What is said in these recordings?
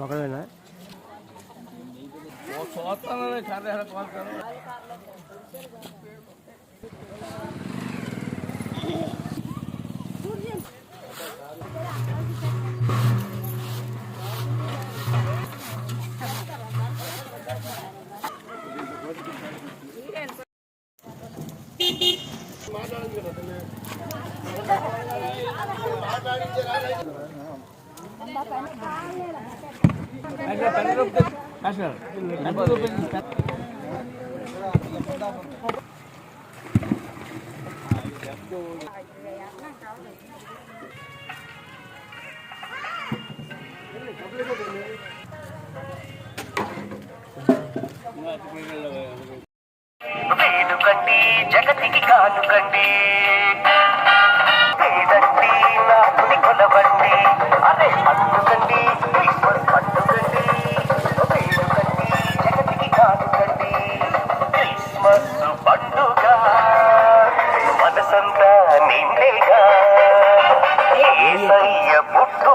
ఒకవేనా వేడుకండి జగతికి కానుకండి వేడండి నాకుని కొలవండి అరే పండుగండి క్రిస్మస్ పండుగండి వేడుకండి జగతికి కానుకండి క్రిస్మస్ పండుగ మనసంతా నిండేగా యేసయ్య పుట్టు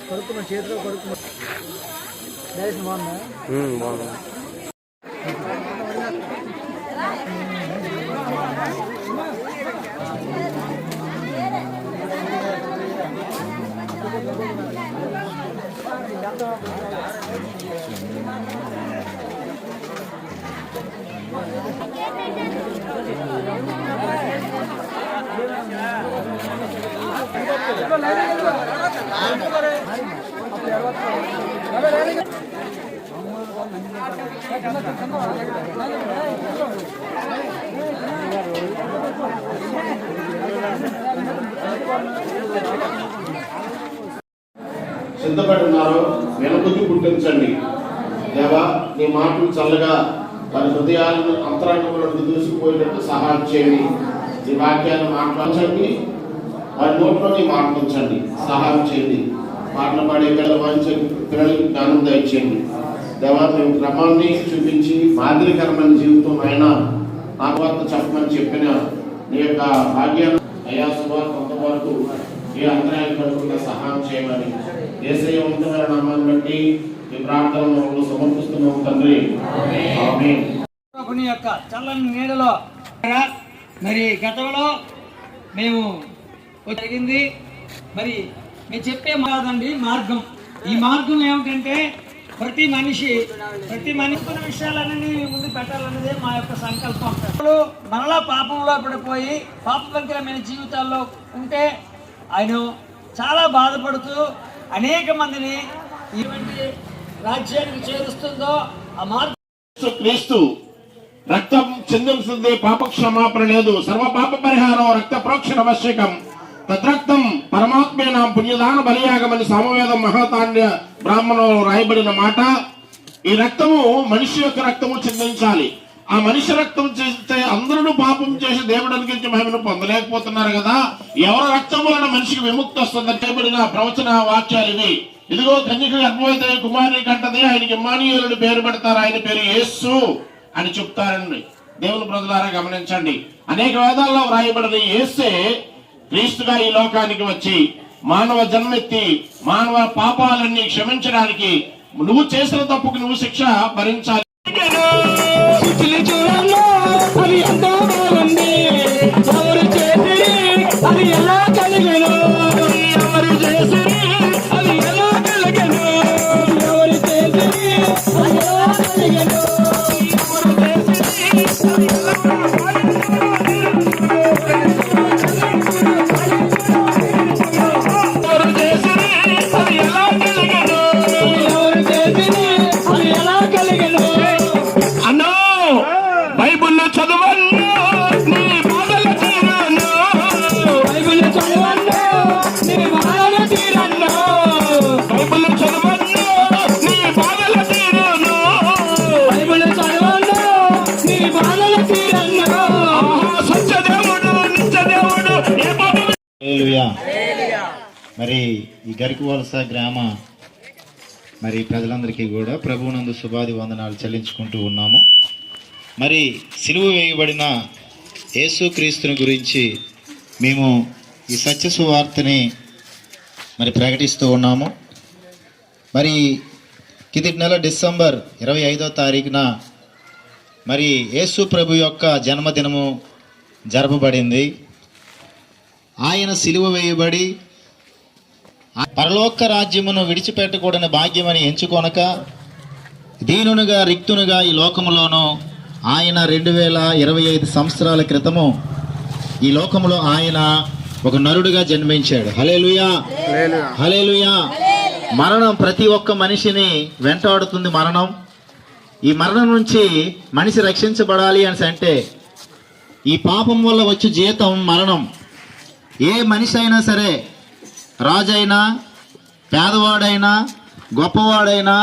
కొడుకున్న చేతిలో కొడుకున్న బాగుందా బాగుంది సిద్ధపడి ఉన్నారు వెనబుద్ధి పుట్టించండి. దేవా నీ మాటలు చల్లగా వారి హృదయాలను అంతరంగంలోకి దూసుకుపోయేటట్టు సహాయం చేయండి. నీ వాక్యాన్ని మాట్లాడండి, వారి నోట్లో నీ మాట్లాడించండి, సహాయం చేయండి. పాటలు పాడే పిల్లలకి జ్ఞానం దయచేయండి. దేవా మేము క్రమాన్ని చూపించి మాదిరికరమైన జీవితం అయినా నాకు వద్ద చెప్పమని చెప్పిన నీ యొక్క భాగ్యాన్ని అయ్యా సుమారు కొంతవరకు ఏ అంతరాయం కలుగుతున్న సహాయం చేయమని యేసయ్య ఉన్నతమైన నామాన్ని బట్టి ఈ ప్రార్థనలు సమర్పిస్తున్నాము తండ్రి. ఆమేన్. ప్రభుని యొక్క చల్లని నీడలో మరి గతంలో మేము జరిగింది. మరి మేము చెప్పే కాదండి మార్గం. ఈ మార్గం ఏమిటంటే ప్రతి మనిషి విషయాలన్నీ ముందు పెట్టాలన్నదే మా యొక్క సంకల్పం. మనలో పాపంలో పడిపోయి పాపభంకరమైన జీవితాల్లో ఉంటే ఆయన చాలా బాధపడుతూ అనేక మందిని ఇటువంటి రాజ్యానికి చేరుస్తుందో ఆ మార్గం క్రీస్తు రక్తం చిందించింది, పాప క్షమాపణ లేదు. సర్వ పాప పరిహారం రక్త ప్రోక్షణ ఆవశ్యకం. తద్రక్తం పరమాత్మేనా పుణ్యదాన బలియాగమని సామవేదం మహాతాండ్య బ్రాహ్మణంలో రాయబడిన మాట. ఈ రక్తము మనిషి యొక్క రక్తము చిందించాలి. ఆ మనిషి రక్తం చేస్తే అందరూ పాపం చేసి దేవుడు అనుగ్రహించి మహిమను పొందలేకపోతున్నారు కదా. ఎవరి రక్తం వలన మనిషికి విముక్తి వస్తుందని చేయబడిన ప్రవచన వాక్యాలు ఇవి. ఇదిగో కన్యక గర్భవతి కుమారుని కంటది, ఆయనకి ఇమ్మానుయేలుని పేరు పెడతారు, ఆయన పేరు యేసు అని చెప్తారండి. దేవుని ప్రజలారా గమనించండి, అనేక వేదాల్లో వ్రాయబడిన యేసే క్రీస్తుగా ఈ లోకానికి వచ్చి మానవ జన్మెత్తి మానవ పాపాలన్నీ క్షమించడానికి, నువ్వు చేసిన తప్పుకు నువ్వు శిక్ష భరించాలి. మరి ఈ గరికవలస గ్రామ మరి ప్రజలందరికీ కూడా ప్రభువునందు శుభాది వందనాలు చెల్లించుకుంటూ ఉన్నాము. మరి సిలువ వేయబడిన యేసుక్రీస్తుని గురించి మేము ఈ సత్య సువార్తని మరి ప్రకటిస్తూ ఉన్నాము. మరి కిందటి నెల డిసెంబర్ 25వ తారీఖున మరి యేసు ప్రభు యొక్క జన్మదినము జరపబడింది. ఆయన సిలువ వేయబడి పరలోక రాజ్యమును విడిచిపెట్టకూడని భాగ్యమని ఎంచుకొనక దీనునిగా రిక్తునిగా ఈ లోకములోనూ ఆయన 2025 సంవత్సరాల క్రితము ఈ లోకములో ఆయన ఒక నరుడుగా జన్మించాడు. హల్లెలూయా, హల్లెలూయా. మరణం ప్రతి ఒక్క మనిషిని వెంటాడుతుంది. మరణం, ఈ మరణం నుంచి మనిషి రక్షించబడాలి అని అంటే ఈ పాపం వల్ల వచ్చే జీతం మరణం. ఏ మనిషి అయినా సరే, రాజైనా పేదవాడైనా గొప్పవాడైనా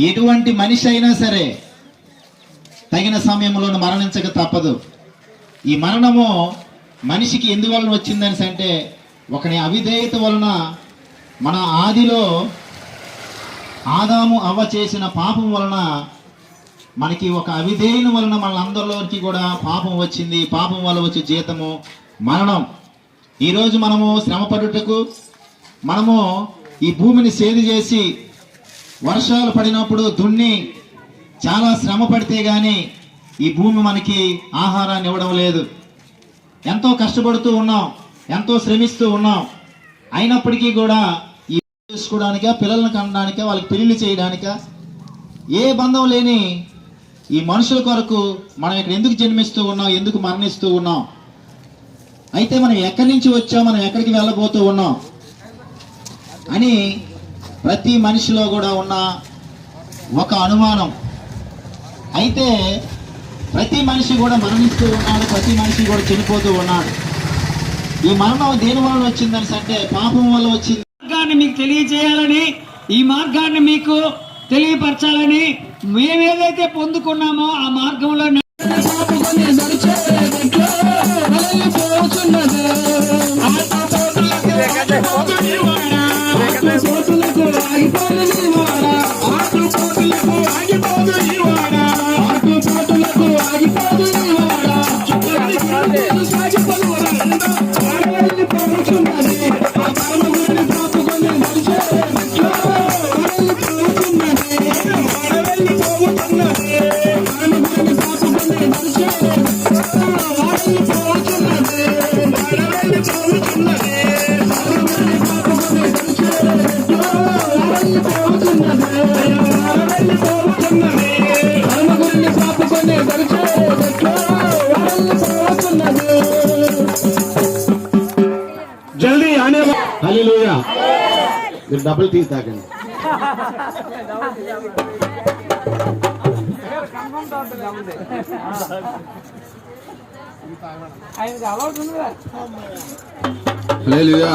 ఎటువంటి మనిషి అయినా సరే తగిన సమయంలో మరణించక తప్పదు. ఈ మరణము మనిషికి ఎందువలన వచ్చిందని అంటే ఒకని అవిధేయత వలన, మన ఆదిలో ఆదాము అవ్వ చేసిన పాపం వలన మనకి ఒక అవిధేయన వలన మనందరిలోకి కూడా పాపం వచ్చింది. పాపం వల్ల వచ్చే జీతము మరణం. ఈరోజు మనము శ్రమపడుటకు, మనము ఈ భూమిని సేదు చేసి వర్షాలు పడినప్పుడు దున్ని చాలా శ్రమ పడితే కానీ ఈ భూమి మనకి ఆహారాన్ని ఇవ్వడం లేదు. ఎంతో కష్టపడుతూ ఉన్నాం, ఎంతో శ్రమిస్తూ ఉన్నాం. అయినప్పటికీ కూడా ఈ చేసుకోవడానిక, పిల్లలను కనడానిక, వాళ్ళకి పెళ్లి చేయడానిక, ఏ బంధం లేని ఈ మనుషుల కొరకు మనం ఇక్కడ ఎందుకు జన్మిస్తూ ఉన్నాం, ఎందుకు మరణిస్తూ ఉన్నాం? అయితే మనం ఎక్కడి నుంచి వచ్చాం, మనం ఎక్కడికి వెళ్ళబోతూ ఉన్నాం అని ప్రతి మనిషిలో కూడా ఉన్న ఒక అనుమానం. అయితే ప్రతి మనిషి కూడా మరణిస్తూ ఉన్నాడు, ప్రతి మనిషి కూడా చనిపోతూ ఉన్నాడు. ఈ మరణం దేని వల్ల వచ్చిందని అంటే పాపం వల్ల వచ్చింది. మార్గాన్ని మీకు తెలియజేయాలని, ఈ మార్గాన్ని మీకు తెలియపరచాలని, మేమేదైతే పొందుకున్నామో ఆ మార్గంలో జల్దీ ఆనే. హల్లెలూయా. మీరు డబుల్ టీ తాగండి. హల్లెలూయా.